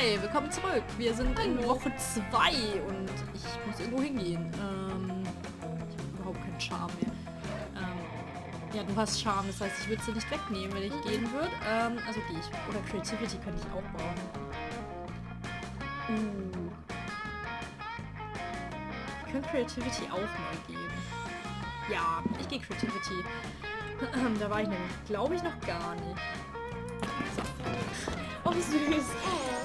Hi, willkommen zurück. Wir sind in Woche 2 und ich muss irgendwo hingehen. Ich habe überhaupt keinen Charme mehr. Ja, du hast Charme, das heißt, ich würde sie nicht wegnehmen, wenn ich gehen würde. Also gehe ich. Oder Creativity könnte ich auch bauen. Ich könnte Creativity auch mal geben. Ja, ich gehe Creativity. Da war ich nämlich, glaube ich, noch gar nicht. So. Oh, süß.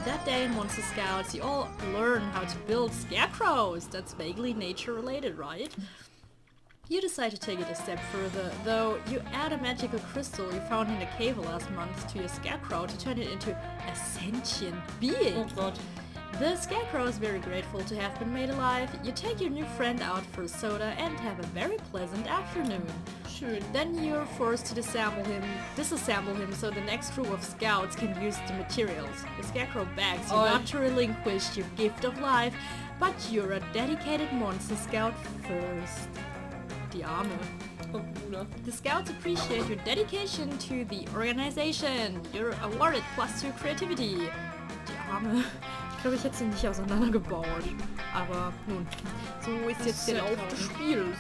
That day in Monster Scouts, you all learn how to build scarecrows. That's vaguely nature-related, right? You decide to take it a step further, though you add a magical crystal you found in a cave last month to your scarecrow to turn it into a sentient being. Oh God. The scarecrow is very grateful to have been made alive. You take your new friend out for a soda and have a very pleasant afternoon. Schön. Then you're forced to disassemble him so the next group of scouts can use the materials. The scarecrow begs you not to relinquish your gift of life, but you're a dedicated monster scout first. Die Arme. Oh, Bruder. The scouts appreciate your dedication to the organization. You're awarded +2 creativity. Die Arme. Ich glaube, ich hätte sie nicht auseinandergebaut. Aber nun, so ist jetzt der Lauf des Spiels.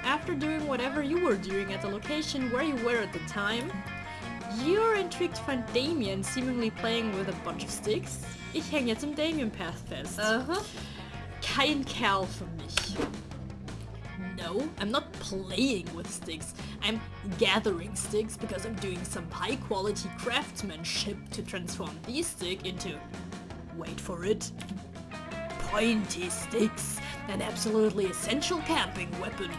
After doing whatever you were doing at the location where you were at the time, you're intrigued to find Damien seemingly playing with a bunch of sticks. Ich hänge jetzt im Damien Path fest. Kein Kerl für mich. No, I'm not playing with sticks. I'm gathering sticks because I'm doing some high quality craftsmanship to transform these sticks into, wait for it, pointy sticks, an absolutely essential camping weapon.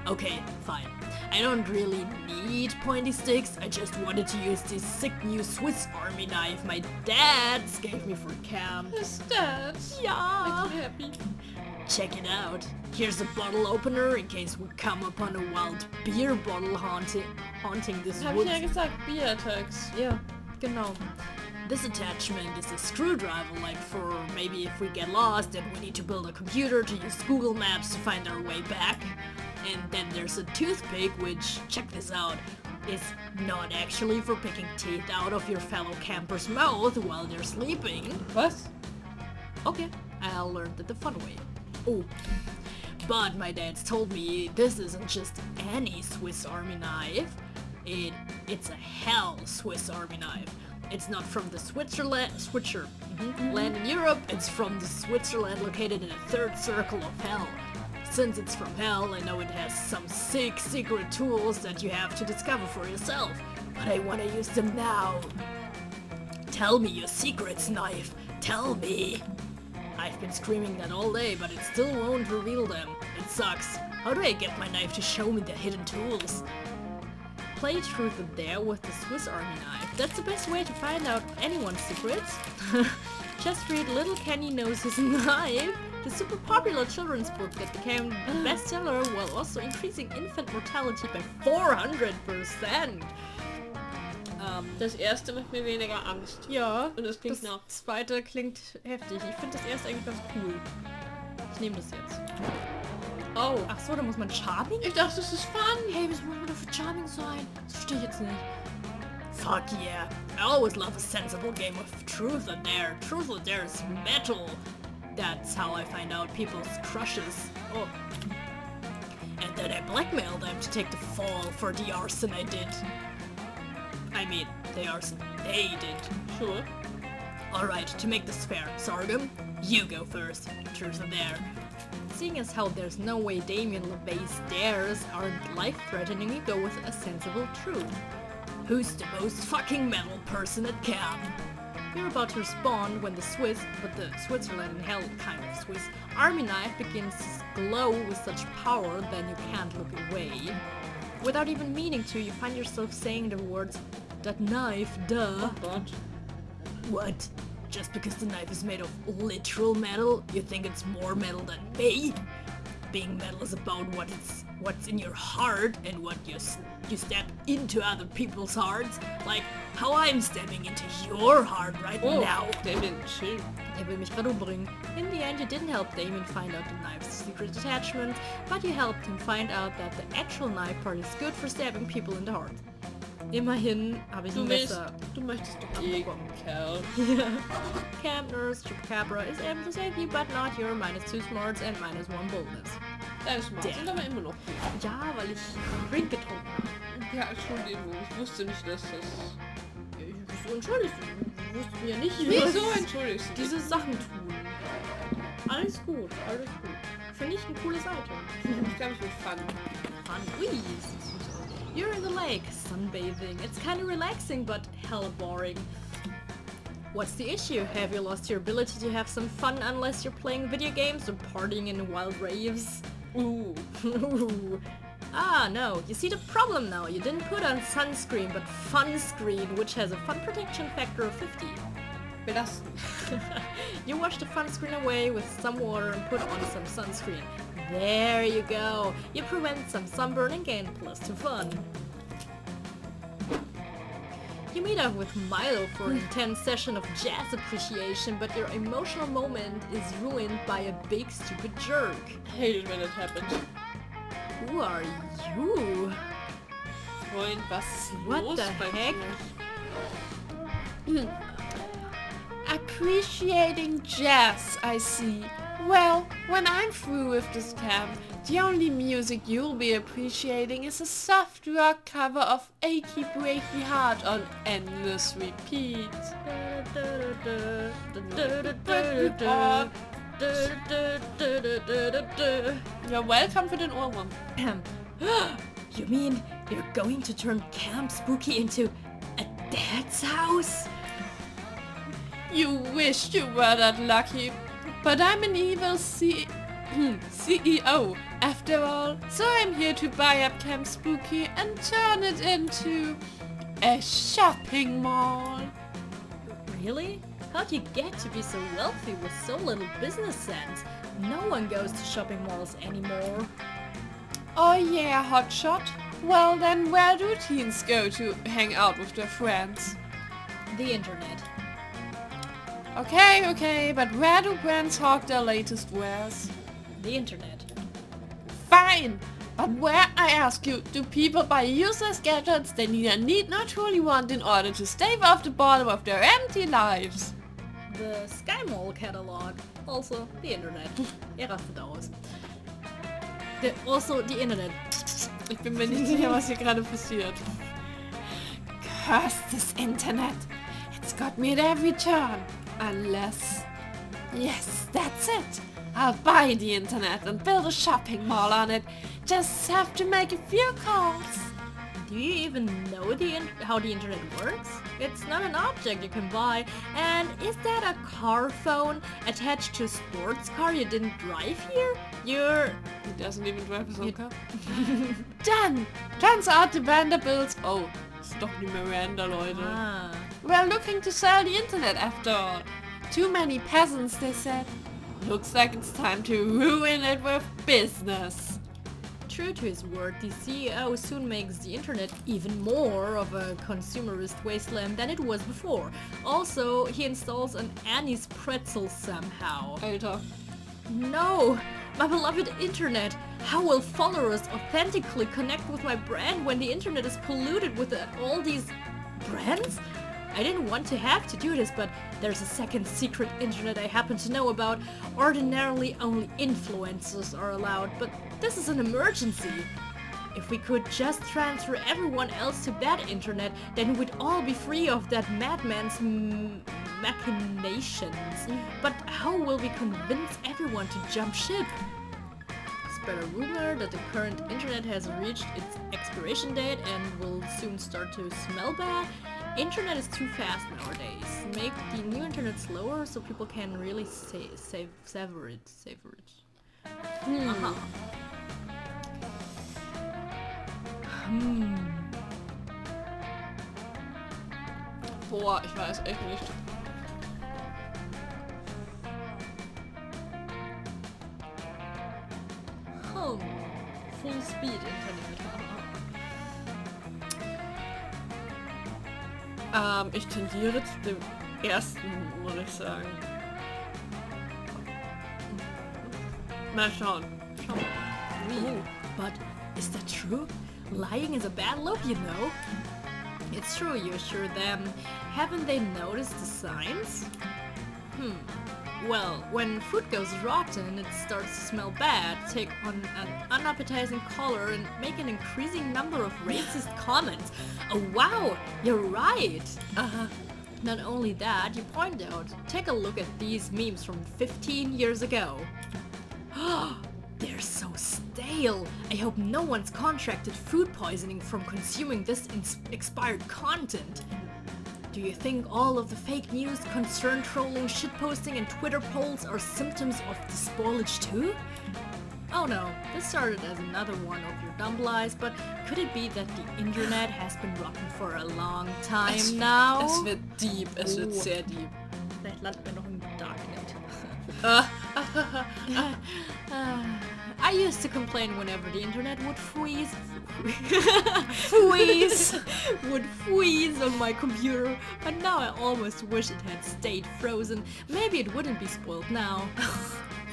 Okay, fine. I don't really need pointy sticks, I just wanted to use this sick new Swiss Army knife my dad gave me for camp. His dad? Ja! Makes me happy. Check it out. Here's a bottle opener in case we come upon a wild beer bottle haunting this Hab woods. ich ja gesagt, Beer-Attacks. Ja, genau. This attachment is a screwdriver, like for maybe if we get lost and we need to build a computer to use Google Maps to find our way back. And then there's a toothpick, which, check this out, is not actually for picking teeth out of your fellow camper's mouth while they're sleeping. Was? Okay, I learned it the fun way. Oh, but my dad's told me this isn't just any Swiss Army knife. It's a hell Swiss Army knife. It's not from the Switzerland in Europe, it's from the Switzerland located in a third circle of hell. Since it's from hell, I know it has some sick secret tools that you have to discover for yourself, but I want to use them now. Tell me your secrets, knife. Tell me. I've been screaming that all day, but it still won't reveal them. It sucks. How do I get my knife to show me the hidden tools? Play truth or dare with the Swiss Army knife. That's the best way to find out anyone's secrets. Just read Little Kenny Knows His Knife, the super popular children's book that became a bestseller while also increasing infant mortality by 400%. Das erste macht mir weniger Angst. Ja, Und das klingt das nach. zweite klingt heftig. Ich finde das erste eigentlich ganz cool. Ich nehme das jetzt. Oh. Ach so, da muss man Charming? Ich dachte, das ist fun. Hey, was muss man da für Charming sein? Das verstehe ich jetzt nicht. Fuck yeah. I always love a sensible game of truth or dare. Truth or dare is metal. That's how I find out people's crushes. Oh. And then I blackmail them to take the fall for the arson I did. I mean, the arson they did. Sure. Alright, to make this fair, Sorghum, you go first. Truth or dare. Seeing as how there's no way Damien LeVay's dares aren't life-threatening, we go with a sensible truth. Who's the most fucking metal person at camp? You're about to respond when the Switzerland in hell kind of Swiss army knife begins to glow with such power then you can't look away. Without even meaning to, you find yourself saying the words, "That knife, duh." Oh Gott. What? Just because the knife is made of literal metal, you think it's more metal than me? Being metal is about what's in your heart and what you step into other people's hearts. Like how I'm stepping into your heart right now. Damien, chill. Er will mich gerade umbringen. In the end, you didn't help Damien find out the knife's secret attachment, but you helped him find out that the actual knife part is good for stabbing people in the heart. Immerhin habe ich ein Messer. Du möchtest doch abbekommen. Kerl. Camp Nurse Chupacabra is able to save you, but not your -2 smarts and -1 boldness. Deine Smarts sind aber immer noch gut. Ja, weil ich einen Drink getrunken habe. Ja, Entschuldigung, ich wusste nicht, dass das... Wieso entschuldigst du? Wir wussten ja nicht, Wieso entschuldigst du? diese Sachen tun. Alles gut, alles gut. Finde ich eine coole Seite. Ich glaube, ich will Fun. Ui, sieht süß aus. You're in the lake, sunbathing. It's kind of relaxing, but hella boring. What's the issue? Have you lost your ability to have some fun unless you're playing video games or partying in wild raves? Ooh. Ah, no. You see the problem now. You didn't put on sunscreen, but fun screen, which has a fun protection factor of 50. Belastend. You wash the fun screen away with some water and put on some sunscreen. There you go. You prevent some sunburn and gain +2 fun. You meet up with Milo for an intense session of jazz appreciation, but your emotional moment is ruined by a big stupid jerk. I hate it when it happens. Who are you? Freund, was ist What los the bei heck? dir? Appreciating jazz, I see. Well, when I'm through with this camp, the only music you'll be appreciating is a soft rock cover of Achy Breaky Heart on endless repeat. You're welcome für den Ohrwurm. You mean you're going to turn Camp Spooky into a dad's house? You wish you were that lucky, but I'm an evil CEO after all, so I'm here to buy up Camp Spooky and turn it into a shopping mall. Really? How'd you get to be so wealthy with so little business sense? No one goes to shopping malls anymore. Oh yeah, hotshot. Well then, where do teens go to hang out with their friends? The internet. Okay, but where do brands hawk their latest wares? The internet. Fine! But where, I ask you, do people buy useless gadgets they neither need nor truly want in order to stave off the boredom of their empty lives? The Sky Mall catalog. Also, the internet. Er rastet aus. Also, the internet. Ich bin mir nicht sicher, was hier gerade passiert. Curse this internet! It's got me at every turn. Unless... Yes, that's it! I'll buy the internet and build a shopping mall on it. Just have to make a few calls. Do you even know how the internet works? It's not an object you can buy. And is that a car phone attached to a sports car you didn't drive here? He doesn't even drive his own car. Done! Turns out the Vanderbilts... Oh, ist doch die Miranda, Leute. Ah. We're looking to sell the internet after all. Too many peasants, they said. Looks like it's time to ruin it with business. True to his word, the CEO soon makes the internet even more of a consumerist wasteland than it was before. Also, he installs an Annie's pretzel somehow. Alter. No! My beloved internet! How will followers authentically connect with my brand when the internet is polluted with all these brands? I didn't want to have to do this, but there's a second secret internet I happen to know about. Ordinarily, only influencers are allowed, but this is an emergency. If we could just transfer everyone else to that internet, then we'd all be free of that madman's machinations. But how will we convince everyone to jump ship? Spread a rumor that the current internet has reached its expiration date and will soon start to smell bad. Internet is too fast nowadays. Make the new internet slower so people can really savor it. Aha. Boah, ich weiß echt nicht. Full Speed Internet. Ich tendiere zu dem ersten, muss ich sagen. Mal schauen. But is that true? Lying is a bad look, you know. It's true, you assure them. Haven't they noticed the signs? Well, when food goes rotten, it starts to smell bad, take on an unappetizing color, and make an increasing number of racist comments. Oh wow, you're right! Not only that, you point out, take a look at these memes from 15 years ago. They're so stale. I hope no one's contracted food poisoning from consuming this expired content. Do you think all of the fake news, concern trolling, shitposting and Twitter polls are symptoms of the spoilage too? Oh no, this started as another one of your dumb lies, but could it be that the internet has been rotten for a long time now? Es wird deep, es wird sehr deep. Vielleicht landen wir noch im Darknet. I used to complain whenever the internet would would freeze on my computer, but now I almost wish it had stayed frozen. Maybe it wouldn't be spoiled now.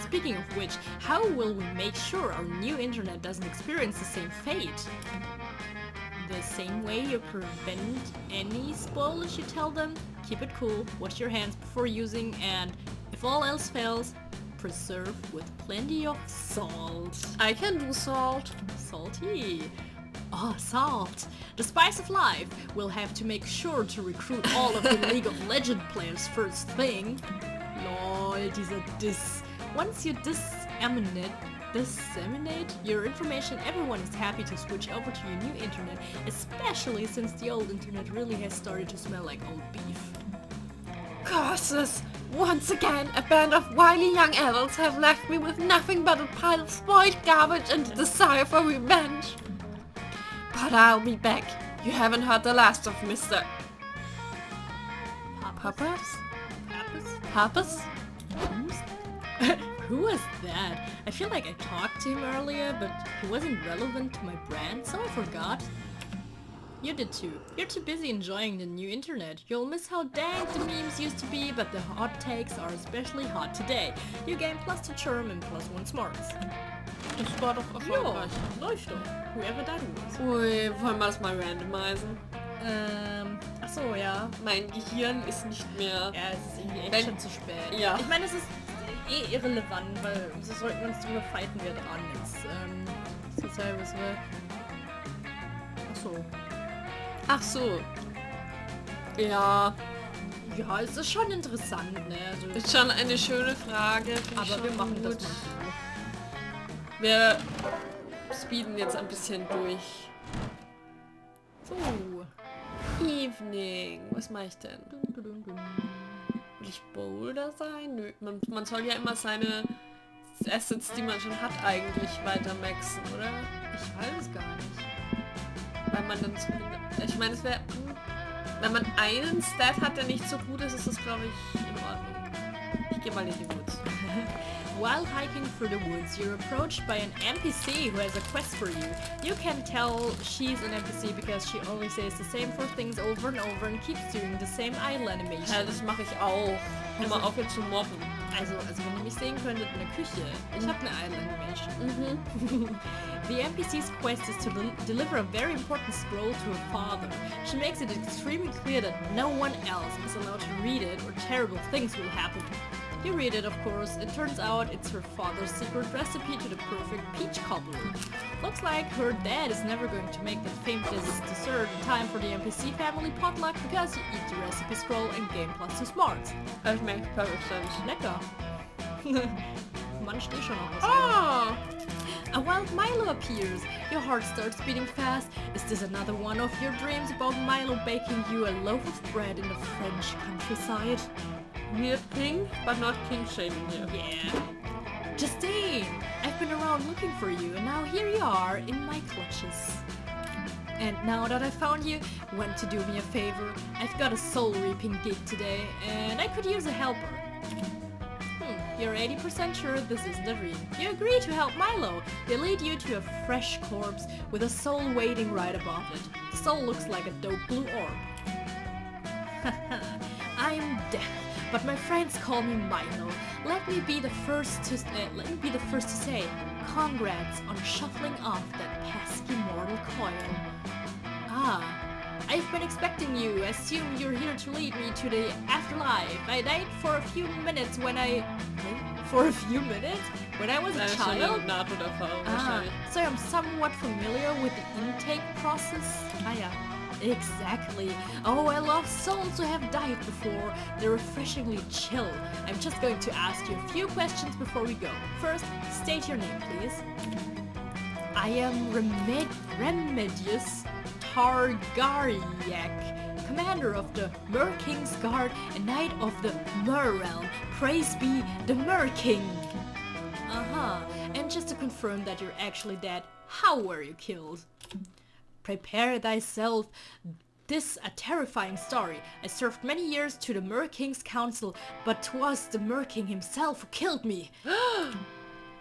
Speaking of which, how will we make sure our new internet doesn't experience the same fate? The same way you prevent any spoilage, you tell them, keep it cool, wash your hands before using, and if all else fails, preserve with plenty of salt. I can do salt. Salty. Oh, salt. The spice of life. We'll have to make sure to recruit all of the League of Legends players first thing. Lol, dieser Diss. Once you disseminate your information, everyone is happy to switch over to your new internet, especially since the old internet really has started to smell like old beef. Curses! Once again, a band of wily young adults have left me with nothing but a pile of spoiled garbage and a desire for revenge. But I'll be back. You haven't heard the last of Mr. Pappas? Pappas? Who was that? I feel like I talked to him earlier, but he wasn't relevant to my brand, so I forgot. You did too. You're too busy enjoying the new internet. You'll miss how dank the memes used to be, but the hot takes are especially hot today. You gain +2 Charm and +1 Smarts. Das war doch erfolgreich. Ja, läuft doch. Whoever that was. Ui, wollen wir das mal randomisen? Achso, ja. Mein Gehirn ist nicht mehr... Ja, es ist irgendwie echt schon zu spät. Ja. Ich meine, es ist eh irrelevant, weil so sollten wir uns drüber fighten, wer dran ist. Was wir... Achso. Ach so. Ja. Ja, es ist schon interessant, ne? Also, Ist schon eine schöne Frage. aber wir machen das mal so. Wir speeden jetzt ein bisschen durch. So. Evening. Was mache ich denn? Will ich Boulder sein? Nö. Man soll ja immer seine Assets, die man schon hat, eigentlich weiter maxen, oder? Ich weiß es gar nicht. Weil man dann zumindest... Ich meine, es wäre... Wenn man einen Stat hat, der nicht so gut ist, ist das, glaube ich, in Ordnung. Ich gehe mal in die Woods. While hiking through the woods, you're approached by an NPC who has a quest for you. You can tell she's an NPC because she only says the same 4 things over and over and keeps doing the same idle animation. Ja, das mache ich auch. Hör mal auf jetzt zu mobben. Also wenn ihr mich sehen könntet in der Küche, ich habe eine idle animation. The NPC's quest is to deliver a very important scroll to her father. She makes it extremely clear that no one else is allowed to read it or terrible things will happen. You read it, of course. It turns out it's her father's secret recipe to the perfect peach cobbler. Looks like her dad is never going to make that famous dessert in time for the NPC family potluck because you eat the recipe scroll and gain +2 Smarts. Das makes perfect sense. Lecker. Manch eh schon noch was. Ah! A wild Milo appears. Your heart starts beating fast. Is this another one of your dreams about Milo baking you a loaf of bread in the French countryside? Weird king, but not king shaming here. Yeah. Justine! I've been around looking for you, and now here you are in my clutches. And now that I found you, want to do me a favor? I've got a soul reaping gig today, and I could use a helper. You're 80% sure this isn't a dream. You agree to help Milo. They lead you to a fresh corpse with a soul waiting right above it. The soul looks like a dope blue orb. I'm dead, but my friends call me Milo. Let me be the first to say, congrats on shuffling off that pesky mortal coil. Ah, I've been expecting you. Assume you're here to lead me to the afterlife. I died for a few minutes when I... For a few minutes? When I was a child? So I'm somewhat familiar with the intake process. Ah, yeah. Exactly. Oh, I love souls who have died before. They're refreshingly chill. I'm just going to ask you a few questions before we go. First, state your name, please. I am Remedius Targaryak, commander of the Mer King's Guard and knight of the Mer Realm. Praise be the Mer King. And just to confirm that you're actually dead, how were you killed? Prepare thyself. This a terrifying story. I served many years to the Mer King's council, but 'twas the Mer King himself who killed me.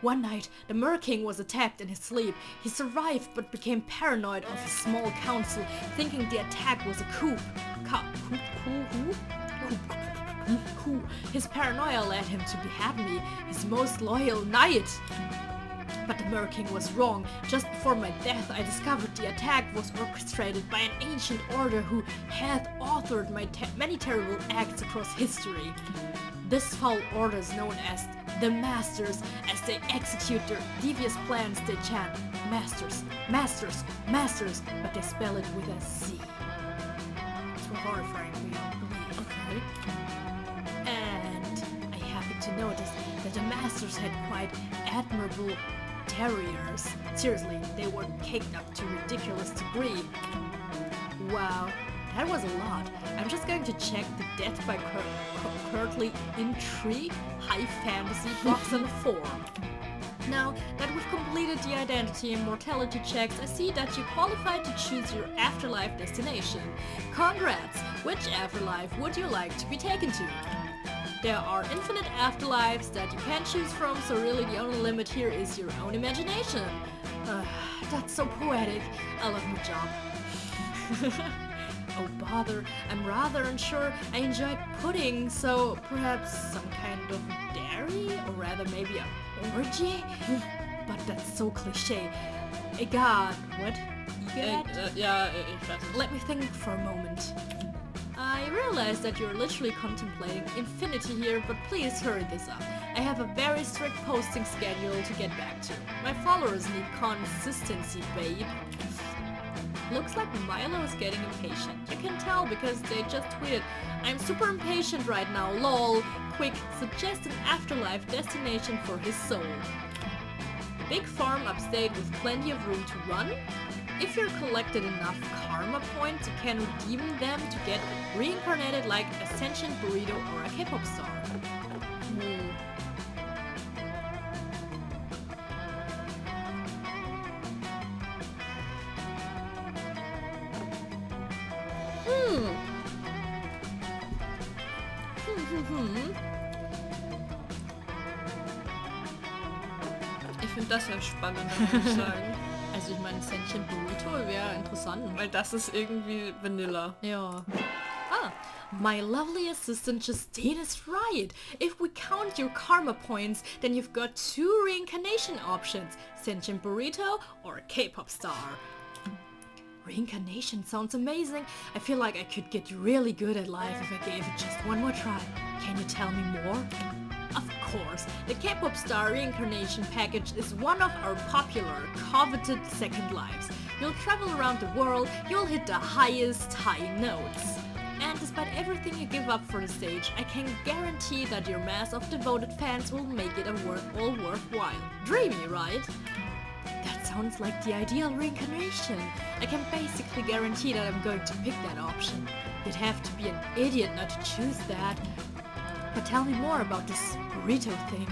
One night, the Mer King was attacked in his sleep. He survived but became paranoid of his small council, thinking the attack was a coup. His paranoia led him to behead me, his most loyal knight. But the Mer King was wrong. Just before my death, I discovered the attack was orchestrated by an ancient order who hath authored many terrible acts across history. This foul order is known as the Masters. As they execute their devious plans, they chant, Masters, Masters, Masters, but they spell it with a Z. It's horrifying beyond belief. Okay. And I happen to notice that the Masters had quite admirable terriers. Seriously, they were caked up to a ridiculous degree. Wow, that was a lot. I'm just going to check the Death by Curtly Intrigue High Fantasy box on the forum. Now that we've completed the identity and mortality checks, I see that you qualified to choose your afterlife destination. Congrats! Which afterlife would you like to be taken to? There are infinite afterlives that you can choose from, so really the only limit here is your own imagination. That's so poetic. I love my job. Oh bother, I'm rather unsure. I enjoyed pudding, so perhaps some kind of dairy? Or rather maybe a orgy? But that's so cliche. Egal, what? Let me think for a moment. I realize that you're literally contemplating infinity here, but please hurry this up. I have a very strict posting schedule to get back to. My followers need consistency, babe. Looks like Milo is getting impatient. You can tell because they just tweeted, I'm super impatient right now, lol. Quick, suggest an afterlife destination for his soul. Big farm upstate with plenty of room to run? If you're collected enough karma points, you can redeem them to get reincarnated like a sentient burrito or a K-pop star. Ich finde das ja spannend, muss ich sagen. Also ich meine, Sentient Burrito wäre interessant. Weil das ist irgendwie Vanilla. Ja. My lovely assistant Justine is right. If we count your karma points, then you've got 2 reincarnation options. Sentient Burrito or a K-pop star. Reincarnation sounds amazing. I feel like I could get really good at life if I gave it just one more try. Can you tell me more? Of course, the K-pop star reincarnation package is one of our popular, coveted second lives. You'll travel around the world, you'll hit the highest high notes. And despite everything you give up for the stage, I can guarantee that your mass of devoted fans will make it all worthwhile. Dreamy, right? That sounds like the ideal reincarnation. I can basically guarantee that I'm going to pick that option. You'd have to be an idiot not to choose that. But tell me more about this burrito thing.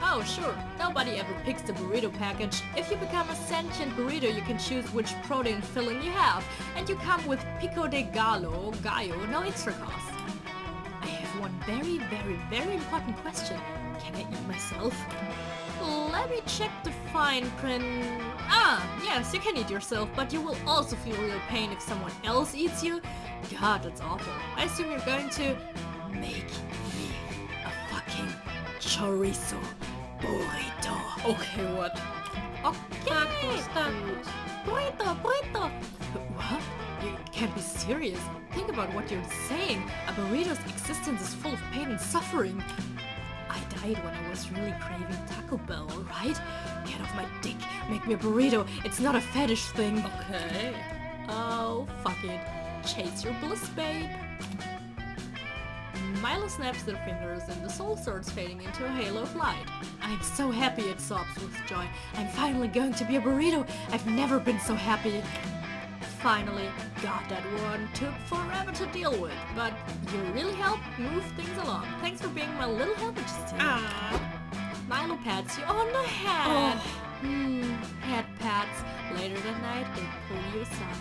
Oh sure, nobody ever picks the burrito package. If you become a sentient burrito, you can choose which protein filling you have. And you come with pico de gallo, no extra cost. I have one very important question. Can I eat myself? Let me check the fine print. Yes, you can eat yourself, but you will also feel real pain if someone else eats you. God, that's awful. I assume you're going to make me a fucking chorizo burrito. Okay, what? Okay. Burrito. What? You can't be serious. Think about what you're saying. A burrito's existence is full of pain and suffering. I died when I was really craving Taco Bell, alright? Get off my dick. Make me a burrito. It's not a fetish thing. Okay. Oh, fuck it. Chase your bliss, babe. Milo snaps their fingers and the soul starts fading into a halo of light. I'm so happy, it sobs with joy. I'm finally going to be a burrito. I've never been so happy. Finally, God, that one took forever to deal with, but you really helped move things along. Thanks for being my little helper, Justine. Milo pats you on the head. Head pats. Later that night, they pull you aside.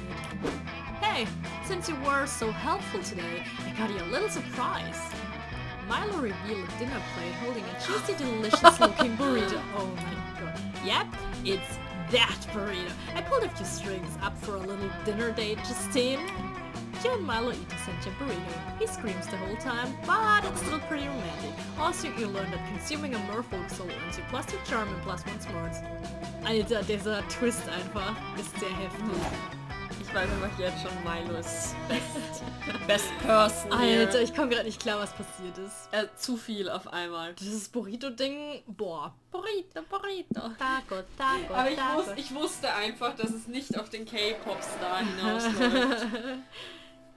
Hey, since you were so helpful today, I got you a little surprise. Milo revealed a dinner plate holding a juicy, delicious-looking burrito. Oh my god. Yep, it's that burrito. I pulled a few strings up for a little dinner date, Justine. You and Milo eat a sentient burrito. He screams the whole time, but it's still pretty romantic. Also, you learn that consuming a Merfolk Soul earns you +2 Charm und +1 Smarts. Alter, dieser Twist einfach ist sehr heftig. Ich weiß einfach jetzt schon Milos best person. Alter, ich komme gerade nicht klar, was passiert ist. Zu viel auf einmal. Dieses Burrito-Ding, boah. Burrito. Taco. Aber ich wusste einfach, dass es nicht auf den K-Pop-Star hinausläuft.